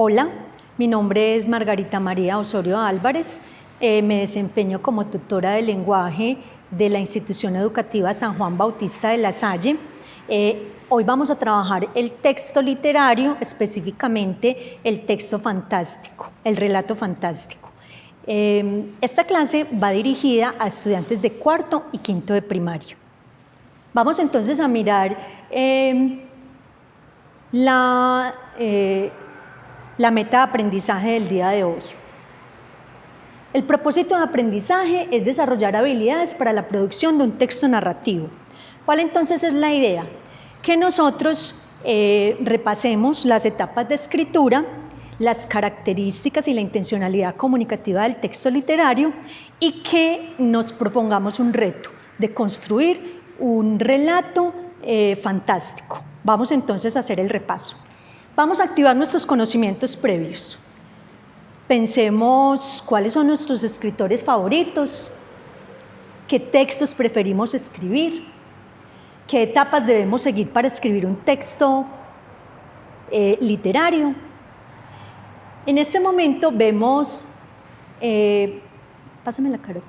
Hola, mi nombre es Margarita María Osorio Álvarez. Me desempeño como tutora de lenguaje de la institución educativa San Juan Bautista de La Salle. Hoy vamos a trabajar el texto literario, específicamente el texto fantástico, el relato fantástico. Esta clase va dirigida a estudiantes de cuarto y quinto de primaria. Vamos entonces a mirar la meta de aprendizaje del día de hoy. El propósito de aprendizaje es desarrollar habilidades para la producción de un texto narrativo. ¿Cuál entonces es la idea? Que nosotros repasemos las etapas de escritura, las características y la intencionalidad comunicativa del texto literario y que nos propongamos un reto de construir un relato fantástico. Vamos entonces a hacer el repaso. Vamos a activar nuestros conocimientos previos. Pensemos cuáles son nuestros escritores favoritos, qué textos preferimos escribir, qué etapas debemos seguir para escribir un texto literario. En este momento vemos, pásame la cara.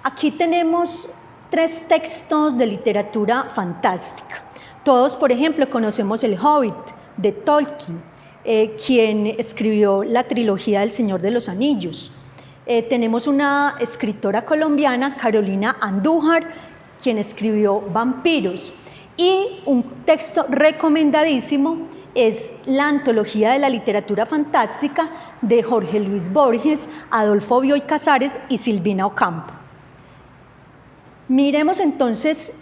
Aquí tenemos 3 textos de literatura fantástica. Todos, por ejemplo, conocemos El Hobbit de Tolkien, quien escribió la trilogía del Señor de los Anillos. Tenemos una escritora colombiana, Carolina Andújar, quien escribió Vampiros. Y un texto recomendadísimo es la antología de la literatura fantástica de Jorge Luis Borges, Adolfo Bioy Casares y Silvina Ocampo. Miremos entonces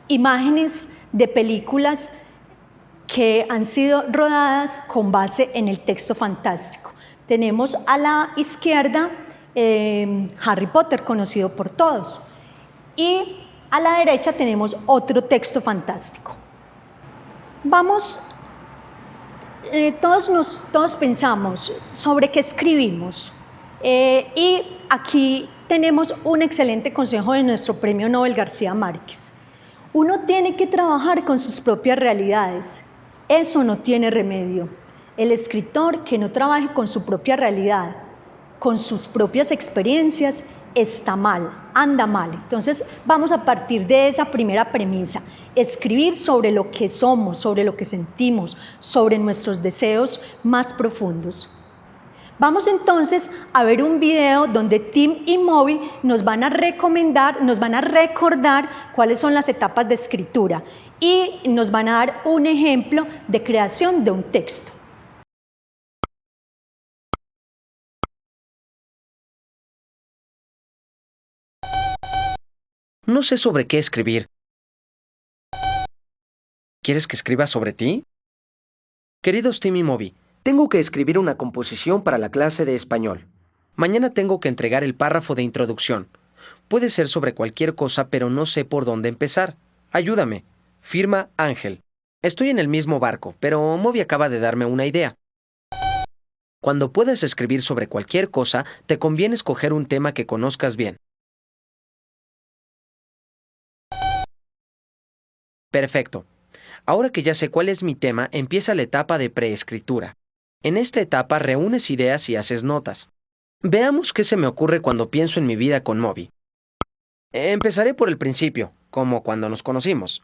imágenes de películas que han sido rodadas con base en el texto fantástico. Tenemos a la izquierda Harry Potter, conocido por todos, y a la derecha tenemos otro texto fantástico. Vamos, todos pensamos sobre qué escribimos, y aquí tenemos un excelente consejo de nuestro premio Nobel García Márquez. Uno tiene que trabajar con sus propias realidades. Eso no tiene remedio. El escritor que no trabaje con su propia realidad, con sus propias experiencias, está mal, anda mal. Entonces vamos a partir de esa primera premisa, escribir sobre lo que somos, sobre lo que sentimos, sobre nuestros deseos más profundos. Vamos entonces a ver un video donde Tim y Moby nos van a recordar cuáles son las etapas de escritura y nos van a dar un ejemplo de creación de un texto. No sé sobre qué escribir. ¿Quieres que escriba sobre ti? Queridos Tim y Moby, tengo que escribir una composición para la clase de español. Mañana tengo que entregar el párrafo de introducción. Puede ser sobre cualquier cosa, pero no sé por dónde empezar. Ayúdame. Firma Ángel. Estoy en el mismo barco, pero Moby acaba de darme una idea. Cuando puedas escribir sobre cualquier cosa, te conviene escoger un tema que conozcas bien. Perfecto. Ahora que ya sé cuál es mi tema, empieza la etapa de preescritura. En esta etapa reúnes ideas y haces notas. Veamos qué se me ocurre cuando pienso en mi vida con Moby. Empezaré por el principio, como cuando nos conocimos.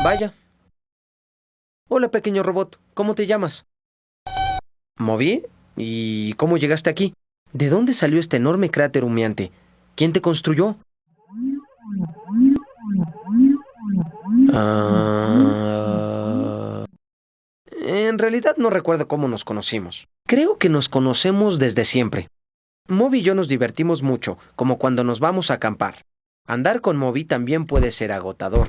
Vaya. Hola, pequeño robot. ¿Cómo te llamas? ¿Moby? ¿Y cómo llegaste aquí? ¿De dónde salió este enorme cráter humeante? ¿Quién te construyó? En realidad no recuerdo cómo nos conocimos. Creo que nos conocemos desde siempre. Moby y yo nos divertimos mucho, como cuando nos vamos a acampar. Andar con Moby también puede ser agotador.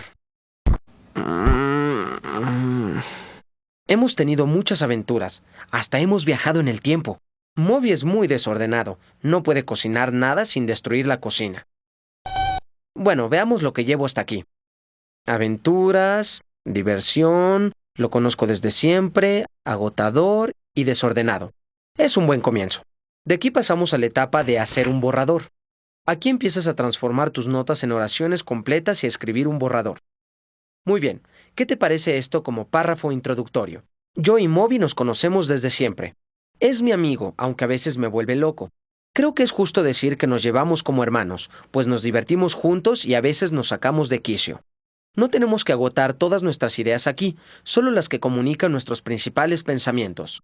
Hemos tenido muchas aventuras, hasta hemos viajado en el tiempo. Moby es muy desordenado, no puede cocinar nada sin destruir la cocina. Bueno, veamos lo que llevo hasta aquí. Aventuras, diversión, lo conozco desde siempre, agotador y desordenado. Es un buen comienzo. De aquí pasamos a la etapa de hacer un borrador. Aquí empiezas a transformar tus notas en oraciones completas y a escribir un borrador. Muy bien, ¿qué te parece esto como párrafo introductorio? Yo y Moby nos conocemos desde siempre. Es mi amigo, aunque a veces me vuelve loco. Creo que es justo decir que nos llevamos como hermanos, pues nos divertimos juntos y a veces nos sacamos de quicio. No tenemos que agotar todas nuestras ideas aquí, solo las que comunican nuestros principales pensamientos.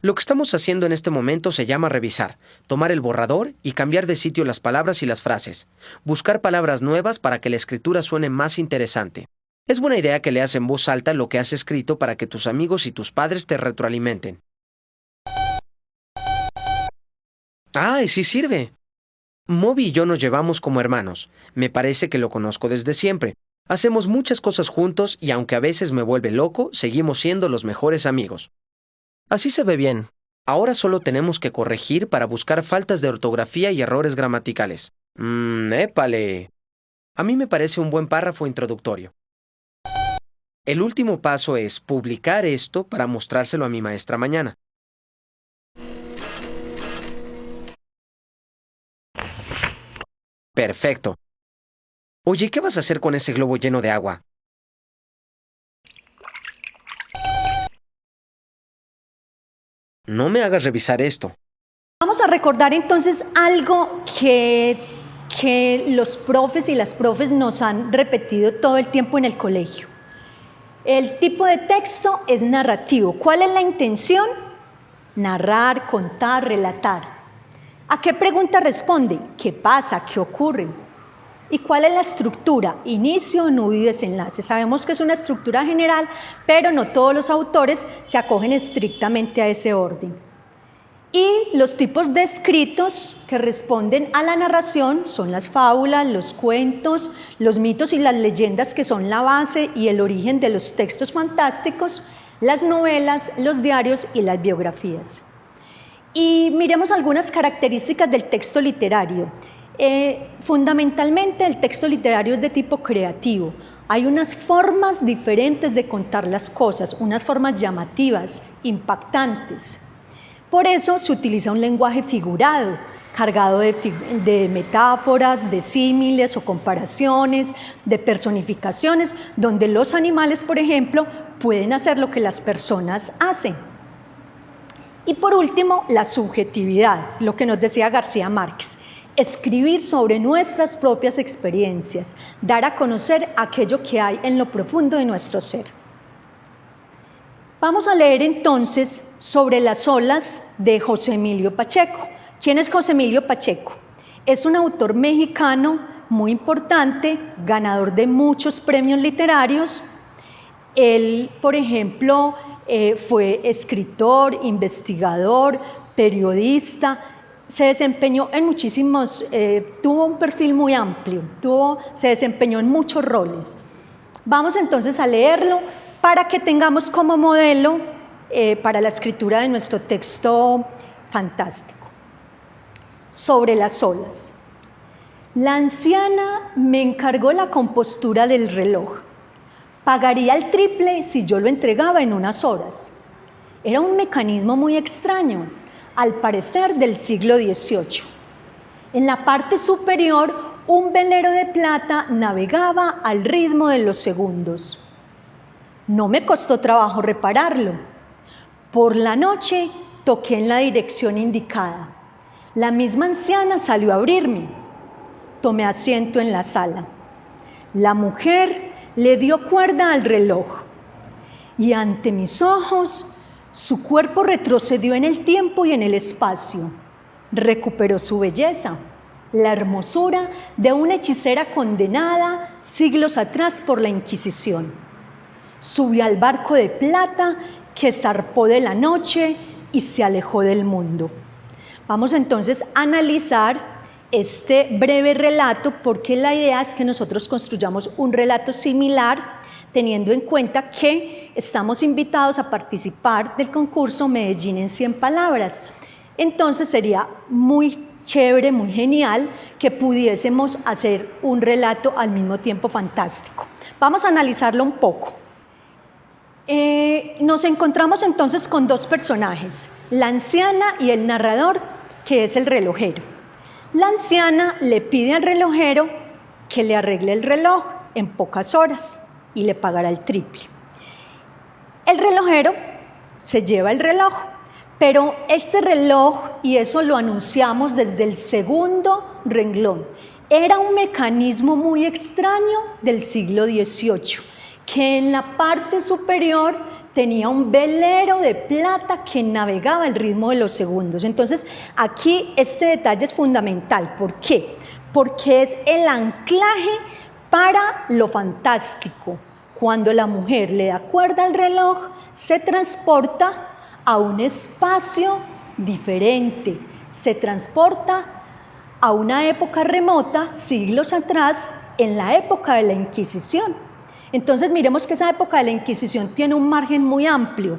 Lo que estamos haciendo en este momento se llama revisar, tomar el borrador y cambiar de sitio las palabras y las frases. Buscar palabras nuevas para que la escritura suene más interesante. Es buena idea que leas en voz alta lo que has escrito para que tus amigos y tus padres te retroalimenten. ¡Ah, y sí sirve! Moby y yo nos llevamos como hermanos. Me parece que lo conozco desde siempre. Hacemos muchas cosas juntos y aunque a veces me vuelve loco, seguimos siendo los mejores amigos. Así se ve bien. Ahora solo tenemos que corregir para buscar faltas de ortografía y errores gramaticales. ¡Épale! A mí me parece un buen párrafo introductorio. El último paso es publicar esto para mostrárselo a mi maestra mañana. Perfecto. Oye, ¿qué vas a hacer con ese globo lleno de agua? No me hagas revisar esto. Vamos a recordar entonces algo que los profes y las profes nos han repetido todo el tiempo en el colegio. El tipo de texto es narrativo. ¿Cuál es la intención? Narrar, contar, relatar. ¿A qué pregunta responde? ¿Qué pasa? ¿Qué ocurre? ¿Y cuál es la estructura? Inicio, nudo y desenlace. Sabemos que es una estructura general, pero no todos los autores se acogen estrictamente a ese orden. Y los tipos de escritos que responden a la narración son las fábulas, los cuentos, los mitos y las leyendas, que son la base y el origen de los textos fantásticos, las novelas, los diarios y las biografías. Y miremos algunas características del texto literario. Fundamentalmente el texto literario es de tipo creativo. Hay unas formas diferentes de contar las cosas, unas formas llamativas, impactantes. Por eso se utiliza un lenguaje figurado, cargado de metáforas, de símiles o comparaciones, de personificaciones, donde los animales, por ejemplo, pueden hacer lo que las personas hacen. Y por último, la subjetividad, lo que nos decía García Márquez. Escribir sobre nuestras propias experiencias, dar a conocer aquello que hay en lo profundo de nuestro ser. Vamos a leer entonces sobre las olas de José Emilio Pacheco. ¿Quién es José Emilio Pacheco? Es un autor mexicano muy importante, ganador de muchos premios literarios. Él, por ejemplo, fue escritor, investigador, periodista, se desempeñó en muchísimos, tuvo un perfil muy amplio, se desempeñó en muchos roles. Vamos entonces a leerlo para que tengamos como modelo para la escritura de nuestro texto fantástico. Sobre las olas. La anciana me encargó la compostura del reloj. Pagaría el triple si yo lo entregaba en unas horas. Era un mecanismo muy extraño, al parecer del siglo XVIII. En la parte superior, un velero de plata navegaba al ritmo de los segundos. No me costó trabajo repararlo. Por la noche toqué en la dirección indicada. La misma anciana salió a abrirme. Tomé asiento en la sala. La mujer le dio cuerda al reloj y ante mis ojos su cuerpo retrocedió en el tiempo y en el espacio. Recuperó su belleza, la hermosura de una hechicera condenada siglos atrás por la Inquisición. Subió al barco de plata que zarpó de la noche y se alejó del mundo. Vamos entonces a analizar este breve relato porque la idea es que nosotros construyamos un relato similar teniendo en cuenta que estamos invitados a participar del concurso Medellín en 100 palabras. Entonces sería muy chévere, muy genial que pudiésemos hacer un relato al mismo tiempo fantástico. Vamos a analizarlo un poco. Nos encontramos entonces con dos personajes, la anciana y el narrador, que es el relojero. La anciana le pide al relojero que le arregle el reloj en pocas horas. y le pagará el triple. El relojero se lleva el reloj, pero este reloj, y eso lo anunciamos desde el segundo renglón, era un mecanismo muy extraño del siglo XVIII, que en la parte superior tenía un velero de plata que navegaba al ritmo de los segundos. Entonces, aquí este detalle es fundamental. ¿Por qué? Porque es el anclaje para lo fantástico. Cuando la mujer le da cuerda al reloj, se transporta a un espacio diferente, se transporta a una época remota, siglos atrás, en la época de la Inquisición. Entonces miremos que esa época de la Inquisición tiene un margen muy amplio.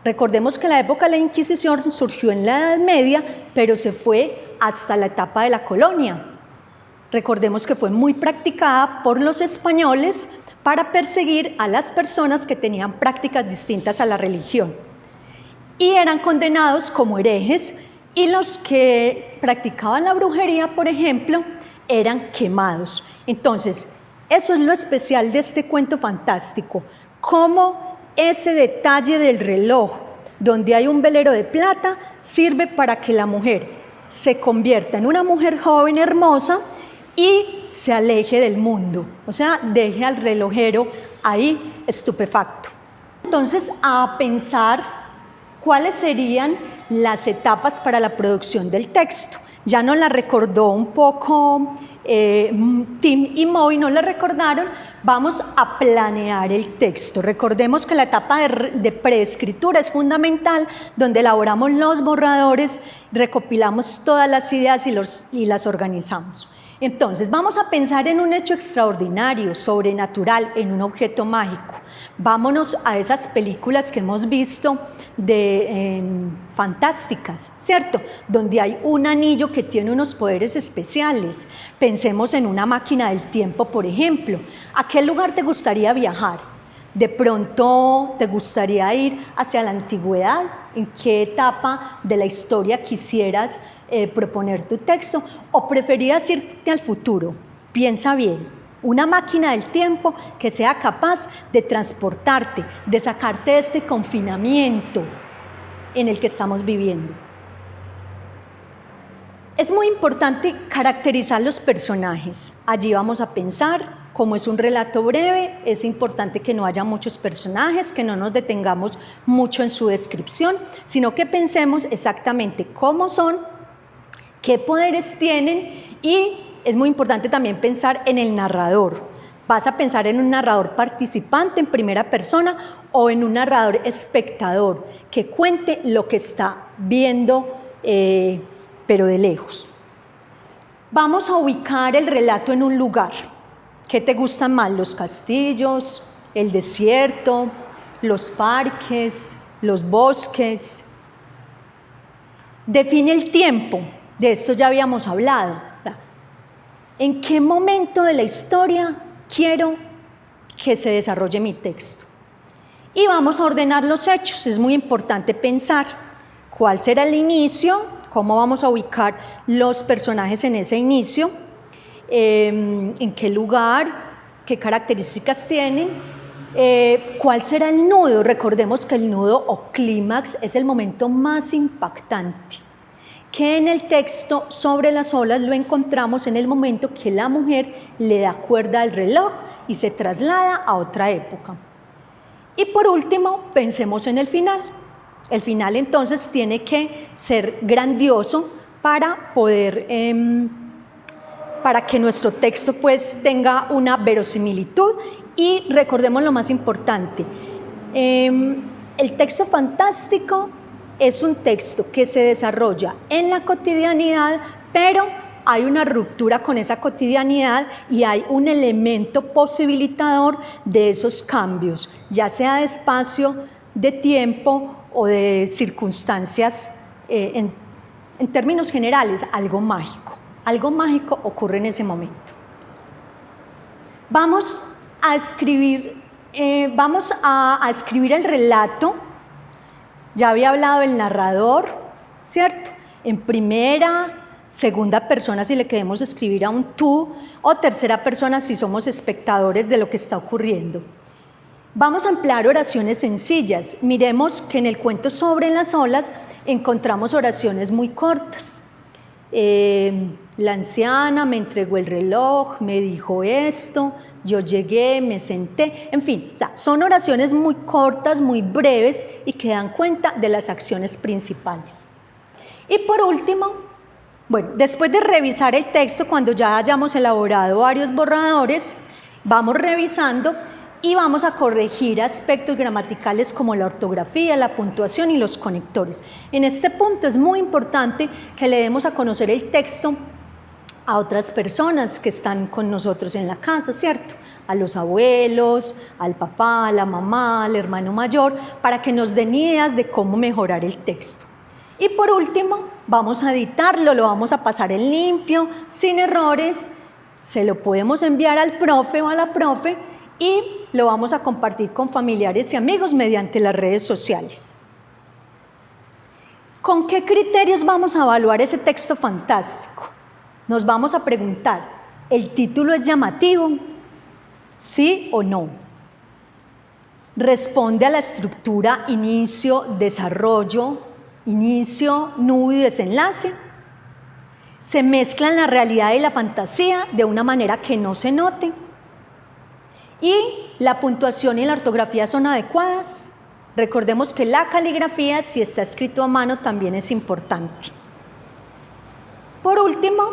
Recordemos que la época de la Inquisición surgió en la Edad Media, pero se fue hasta la etapa de la colonia. Recordemos que fue muy practicada por los españoles para perseguir a las personas que tenían prácticas distintas a la religión. Y eran condenados como herejes, y los que practicaban la brujería, por ejemplo, eran quemados. Entonces, eso es lo especial de este cuento fantástico, cómo ese detalle del reloj, donde hay un velero de plata, sirve para que la mujer se convierta en una mujer joven, hermosa, y se aleje del mundo, o sea, deje al relojero ahí estupefacto. Entonces, a pensar cuáles serían las etapas para la producción del texto. Ya nos la recordó un poco Tim y Moby, nos la recordaron. Vamos a planear el texto. Recordemos que la etapa de preescritura es fundamental, donde elaboramos los borradores, recopilamos todas las ideas y las organizamos. Entonces, vamos a pensar en un hecho extraordinario, sobrenatural, en un objeto mágico. Vámonos a esas películas que hemos visto fantásticas, ¿cierto? Donde hay un anillo que tiene unos poderes especiales. Pensemos en una máquina del tiempo, por ejemplo. ¿A qué lugar te gustaría viajar? ¿De pronto te gustaría ir hacia la antigüedad? ¿En qué etapa de la historia quisieras proponer tu texto? ¿O preferías irte al futuro? Piensa bien. Una máquina del tiempo que sea capaz de transportarte, de sacarte de este confinamiento en el que estamos viviendo. Es muy importante caracterizar los personajes. Allí vamos a pensar. Como es un relato breve, es importante que no haya muchos personajes, que no nos detengamos mucho en su descripción, sino que pensemos exactamente cómo son, qué poderes tienen, y es muy importante también pensar en el narrador. Vas a pensar en un narrador participante en primera persona o en un narrador espectador que cuente lo que está viendo, pero de lejos. Vamos a ubicar el relato en un lugar. ¿Qué te gustan más? ¿Los castillos, el desierto, los parques, los bosques? Define el tiempo, de eso ya habíamos hablado. ¿En qué momento de la historia quiero que se desarrolle mi texto? Y vamos a ordenar los hechos. Es muy importante pensar cuál será el inicio, cómo vamos a ubicar los personajes en ese inicio, en qué lugar, qué características tienen, cuál será el nudo. Recordemos que el nudo o clímax es el momento más impactante, que en el texto sobre las olas lo encontramos en el momento que la mujer le da cuerda al reloj y se traslada a otra época. Y por último, pensemos en el final. El final entonces tiene que ser grandioso para poder para que nuestro texto pues tenga una verosimilitud. Y recordemos lo más importante, el texto fantástico es un texto que se desarrolla en la cotidianidad, pero hay una ruptura con esa cotidianidad y hay un elemento posibilitador de esos cambios, ya sea de espacio, de tiempo o de circunstancias, en términos generales, algo mágico. Algo mágico ocurre en ese momento. Vamos a escribir el relato. Ya había hablado del narrador, ¿cierto? En primera, segunda persona si le queremos escribir a un tú, o tercera persona si somos espectadores de lo que está ocurriendo. Vamos a emplear oraciones sencillas. Miremos que en el cuento Sobre las olas encontramos oraciones muy cortas. La anciana me entregó el reloj, me dijo esto, yo llegué, me senté, en fin, o sea, son oraciones muy cortas, muy breves y que dan cuenta de las acciones principales. Y por último, bueno, después de revisar el texto, cuando ya hayamos elaborado varios borradores, vamos revisando y vamos a corregir aspectos gramaticales como la ortografía, la puntuación y los conectores. En este punto es muy importante que le demos a conocer el texto a otras personas que están con nosotros en la casa, ¿cierto? A los abuelos, al papá, a la mamá, al hermano mayor, para que nos den ideas de cómo mejorar el texto. Y por último, vamos a editarlo, lo vamos a pasar en limpio, sin errores, se lo podemos enviar al profe o a la profe y lo vamos a compartir con familiares y amigos mediante las redes sociales. ¿Con qué criterios vamos a evaluar ese texto fantástico? Nos vamos a preguntar, ¿el título es llamativo? ¿Sí o no? ¿Responde a la estructura inicio, desarrollo, inicio, nudo y desenlace? ¿Se mezclan la realidad y la fantasía de una manera que no se note? ¿Y la puntuación y la ortografía son adecuadas? Recordemos que la caligrafía, si está escrito a mano, también es importante. Por último,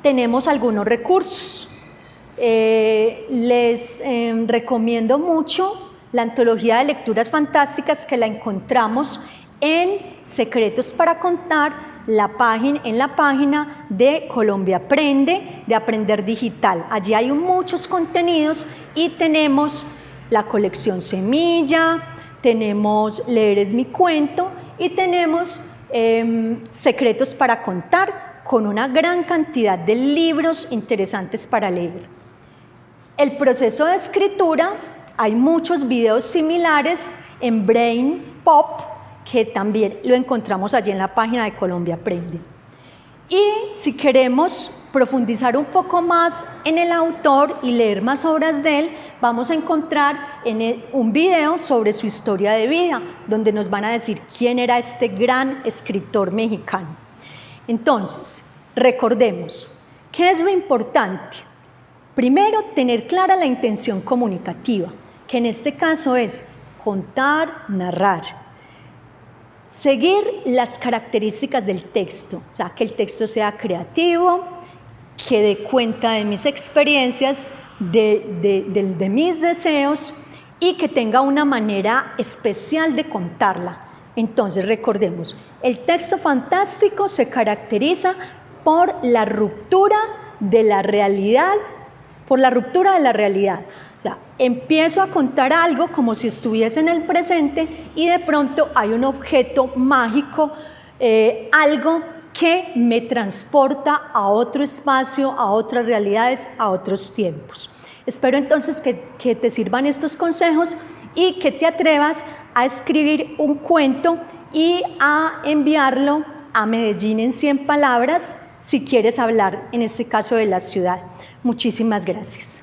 tenemos algunos recursos. Les recomiendo mucho la antología de lecturas fantásticas que la encontramos en Secretos para Contar, en la página de Colombia Aprende, de Aprender Digital. Allí hay muchos contenidos y tenemos la colección Semilla, tenemos Leer es mi cuento y tenemos Secretos para Contar, con una gran cantidad de libros interesantes para leer. El proceso de escritura, hay muchos videos similares en Brain Pop, que también lo encontramos allí en la página de Colombia Aprende. Y si queremos profundizar un poco más en el autor y leer más obras de él, vamos a encontrar un video sobre su historia de vida, donde nos van a decir quién era este gran escritor mexicano. Entonces, recordemos, ¿qué es lo importante? Primero, tener clara la intención comunicativa, que en este caso es contar, narrar. Seguir las características del texto, o sea, que el texto sea creativo, que dé cuenta de mis experiencias, de mis deseos y que tenga una manera especial de contarla. Entonces, recordemos, el texto fantástico se caracteriza por la ruptura de la realidad, O sea, empiezo a contar algo como si estuviese en el presente y de pronto hay un objeto mágico, algo que me transporta a otro espacio, a otras realidades, a otros tiempos. Espero entonces que te sirvan estos consejos y que te atrevas a escribir un cuento y a enviarlo a Medellín en 100 palabras si quieres hablar, en este caso, de la ciudad. Muchísimas gracias.